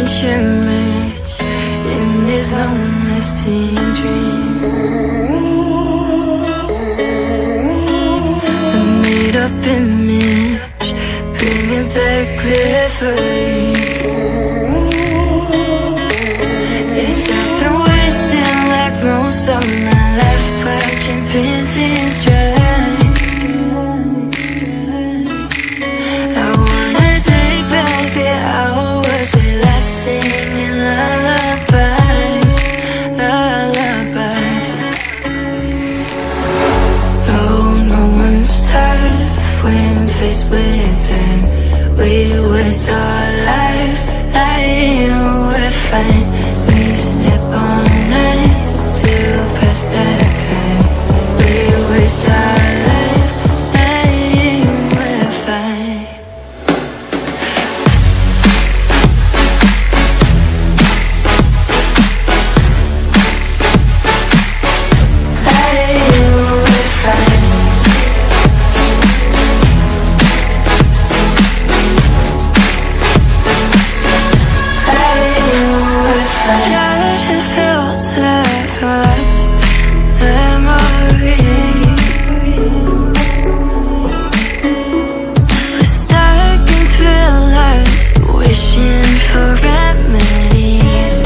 shimmers in this long-lasting dream. A made-up image, bringing back memories. Yes, I've been wasting like most of my life, watching paintings dry. I wanna take back the hours we last singing lullabies, lullabies. No one's tough when faced with time. We waste our lives lying, we're fine. We step on night to pass that time. We waste our lives lying, we're fine. Lying, we're fine. Try to filter past memories. We're stuck in thrillers, wishing for remedies.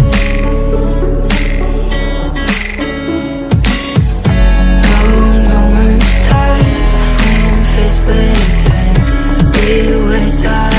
No one's tough when faced with time. We waste our